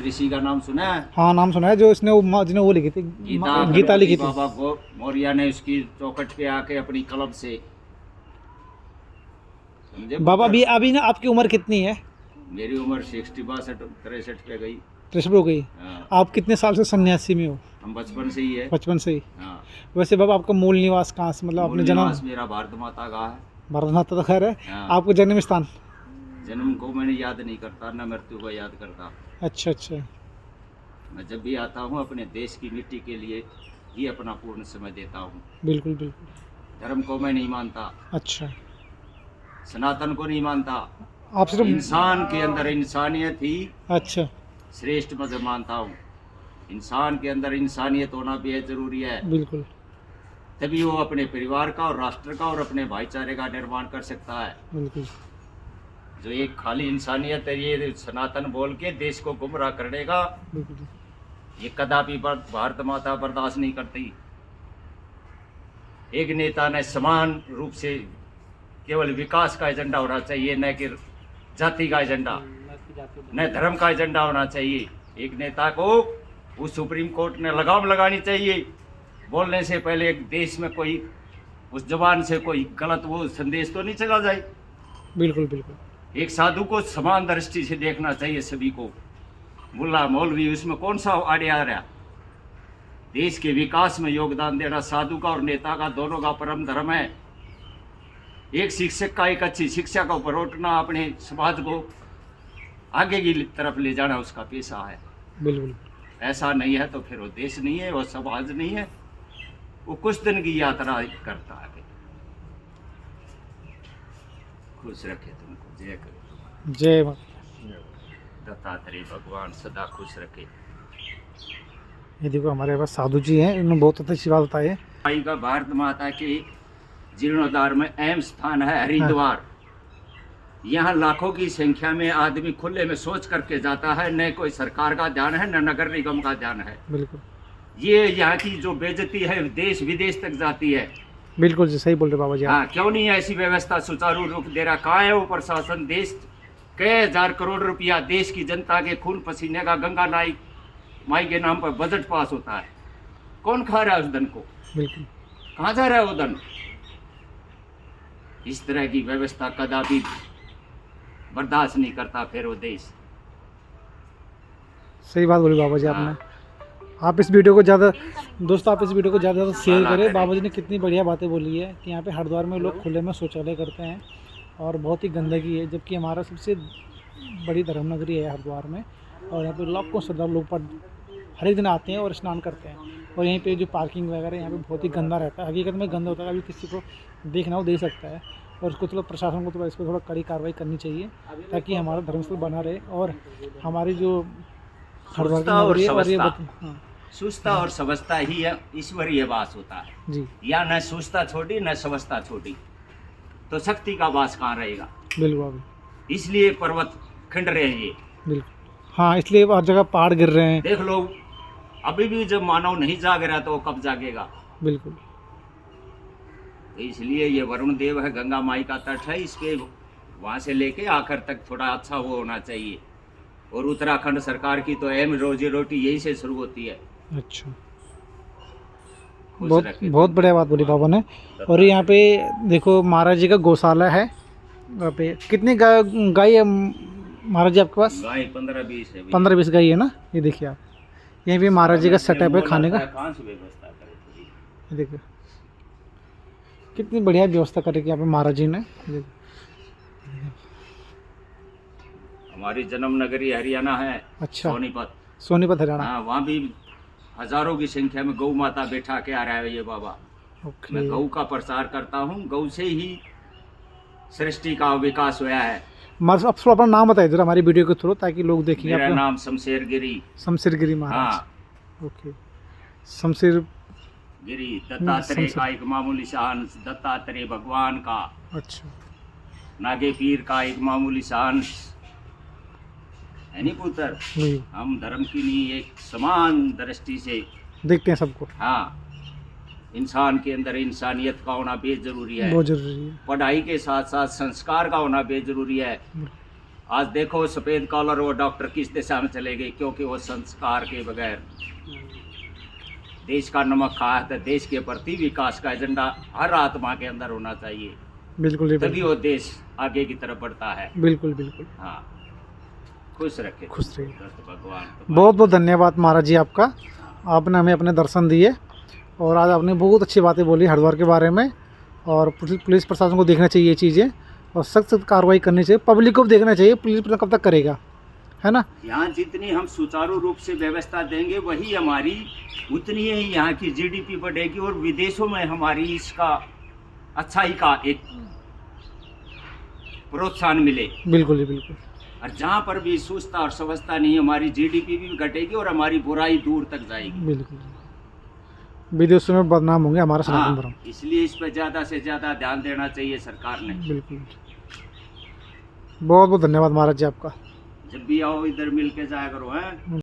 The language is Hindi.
ऋषि का नाम सुना है? हाँ नाम सुना है, जो इसने जिन्हें वो लिखी थी, गीता लिखी थी। बाबा मौर्य ने उसकी चौखट पे आके अपनी कलम से, समझे बाबा अभी अभी ना आपकी उम्र कितनी है? मेरी उम्र 62 63 पे गई। 63 हो गई। हाँ। आप कितने साल से सन्यासी में हो? हम बचपन से ही है। बचपन से ही। हाँ। वैसे बाबा आपका मूल निवास कहाँ से, मतलब अपने जन्म? मेरा भारत माता का है। भारत माता तो खैर है। हाँ। आपका जन्म स्थान? जन्म को मैंने याद नहीं करता, न मृत्यु को याद करता। अच्छा अच्छा। मैं जब भी आता हूँ अपने देश की मिट्टी के लिए ही अपना पूर्ण समय देता हूँ। बिल्कुल बिल्कुल। धर्म को मैं नहीं मानता, अच्छा। सनातन को नहीं मानता। आप सिर्फ इंसान के अंदर इंसानियत ही अच्छा श्रेष्ठ मजहब मानता हूँ। इंसान के अंदर इंसानियत होना बेहद जरूरी है, बिल्कुल तभी वो अपने परिवार का और राष्ट्र का और अपने भाईचारे का निर्माण कर सकता है। बिल्कुल। जो एक खाली इंसानियत है, ये सनातन बोल के देश को गुमराह करने का, बिल्कुल ये कदापि भारत माता बर्दाश्त नहीं करती। एक नेता ने समान रूप से केवल विकास का एजेंडा होना चाहिए, न कि जाति का एजेंडा, न धर्म का एजेंडा होना चाहिए। एक नेता को उस सुप्रीम कोर्ट ने लगाम लगानी चाहिए, बोलने से पहले एक देश में कोई उस जबान से कोई गलत वो संदेश तो नहीं चला जाए। बिल्कुल बिल्कुल। एक साधु को समान दृष्टि से देखना चाहिए सभी को। मुल्ला मौलवी उसमें कौन सा आड़े आ रहा? देश के विकास में योगदान देना साधु का और नेता का दोनों का परम धर्म है। एक शिक्षक का एक अच्छी शिक्षा का परोसना, अपने समाज को आगे की तरफ ले जाना उसका पेशा है। बिल्कुल। ऐसा नहीं है तो फिर वो देश नहीं है, वो समाज नहीं है, वो कुछ दिन की यात्रा करता है। खुश रखे तुमको, जय करे। जय माता। दत्तात्रेय भगवान सदा खुश रखे। ये देखो हमारे पास साधु जी हैं, इन्होंने बहुत अच्छी बात बताई है। भाई का भारत माता के जीर्णोद्धार में अहम स्थान है हरिद्वार। यहाँ लाखों की संख्या में आदमी खुले में सोच करके जाता है, न कोई सरकार का ध्यान है न नगर निगम का ध्यान है। बिल्कुल। ये यहाँ की जो बेइज्जती है देश विदेश तक जाती है। बिल्कुल जी, सही बोल रहे बाबा जी। हाँ, क्यों नहीं ऐसी व्यवस्था सुचारू रूप दे रहा? कहाँ है वो प्रशासन? देश कई हजार करोड़ रुपया देश की जनता के खून पसीने का गंगा माई के नाम पर बजट पास होता है, कौन खा रहा है उस धन को? बिल्कुल। कहाँ जा रहा है वो धन? इस तरह की व्यवस्था कदापि बर्दाश्त नहीं करता फिर वो देश। सही बात बोली बाबा जी आपने। आप इस वीडियो को ज़्यादा दोस्तों, आप इस वीडियो को ज़्यादा से शेयर करें। बाबा जी ने कितनी बढ़िया बातें बोली है कि यहाँ पे हरिद्वार में लोग खुले में शौचालय करते हैं और बहुत ही गंदगी है, जबकि हमारा सबसे बड़ी धर्म नगरी है हरिद्वार में, और यहाँ पे लाखों श्रद्धालु लोग हर एक दिन आते हैं और स्नान करते हैं। और यहीं पे जो पार्किंग वगैरह यहाँ पे बहुत ही गंदा रहता है, हकीकत में गंदा होता है। अभी किसी को देखना हो देख सकता है, और उसको थोड़ा प्रशासन को थोड़ा इस पर थोड़ा कड़ी कार्रवाई करनी चाहिए, ताकि हमारा धर्मस्थल बना रहे और हमारी जो हरिद्वार की नगरी है और ये सुस्ता और समझता ही ईश्वरीय वास होता है जी। या न सुस्ता छोटी न समझता छोटी, तो शक्ति का वास कहाँ रहेगा? बिल्कुल। इसलिए पर्वत खंड रहे हैं ये। बिल्कुल। हाँ, इसलिए हर जगह पहाड़ गिर रहे हैं। देख लो, अभी भी जब मानव नहीं जाग रहा तो वो कब जागेगा? बिल्कुल। तो इसलिए ये वरुण देव है, गंगा माई का तट है, इसके वहाँ से लेके आखिर तक थोड़ा अच्छा वो होना चाहिए। और उत्तराखंड सरकार की तो अहम रोजी रोटी यही से शुरू होती है। अच्छा, बहुत बढ़िया बात बोली बाबा ने। और यहाँ पे देखो महाराज जी का गौशाला है। वहाँ पे कितनी गाय है महाराज जी आपके पास? गाय 15-20 है। 15-20 गाय है ना। ये देखिए आप, यहीं पे महाराज जी का सेटअप है खाने का। ये देखिए कितनी बढ़िया व्यवस्था कर रखी है यहाँ पे महाराज जी ने। हमारी जन्म नगरी हरियाणा है। अच्छा, सोनीपत। सोनीपत हरियाणा। हाँ, वहाँ भी हजारों की संख्या में गौ माता बैठा के आ रहा है ये बाबा। मैं गौ का प्रचार करता हूँ, गौ से ही सृष्टि का विकास हुआ है। अब अपना नाम बताइए जरा हमारी वीडियो के थ्रू, ताकि लोग देखेंगे। मेरा नाम शमशेर गिरी। शमशेर गिरी महाराज। हाँ। ओके, शमशेर गिरी दत्तात्रेय का एक मामूली शान, दत्तात्रेय भगवान का। अच्छा। नागे पीर का एक मामूली शान है नहीं पुत्र। हम धर्म की नहीं, एक समान दृष्टि से देखते हैं सबको। हाँ, इंसान के अंदर इंसानियत का होना बेहद जरूरी है। बहुत जरूरी है। पढ़ाई के साथ साथ संस्कार का होना बेहद जरूरी है। आज देखो सफ़ेद कॉलर वो डॉक्टर किस दिशा में चले गए, क्योंकि वो संस्कार के बगैर देश का नमक खाया। तो देश के प्रति विकास का एजेंडा हर आत्मा के अंदर होना चाहिए, बिल्कुल जी, तभी बिल्कुल वो देश आगे की तरफ बढ़ता है। बिल्कुल बिल्कुल। हाँ, खुश रखे, खुश रहिए। भगवान। बहुत बहुत धन्यवाद महाराज जी आपका, आपने हमें अपने दर्शन दिए और आज आपने बहुत अच्छी बातें बोली हरिद्वार के बारे में। और पुलिस प्रशासन को देखना चाहिए ये चीज़ें और सख्त सख्त कार्रवाई करनी चाहिए, पब्लिक को भी देखना चाहिए, पुलिस प्रशासन कब तक करेगा, है ना। यहाँ जितनी हम सुचारू रूप से व्यवस्था देंगे वही हमारी उतनी ही यहाँ की जीडीपी बढ़ेगी और विदेशों में हमारी इसका अच्छाई का एक प्रोत्साहन मिले। बिल्कुल जी, बिल्कुल। और जहाँ पर भी सुस्ता और समझता नहीं, हमारी जीडीपी भी घटेगी और हमारी बुराई दूर तक जाएगी। बिल्कुल, विदेशों में बदनाम होंगे हमारा सनातन धर्म। इसलिए इस पर ज़्यादा से ज़्यादा ध्यान देना चाहिए सरकार ने। बिल्कुल, बहुत बहुत धन्यवाद महाराज जी आपका। जब भी आओ इधर मिल के जाया करो, हैं।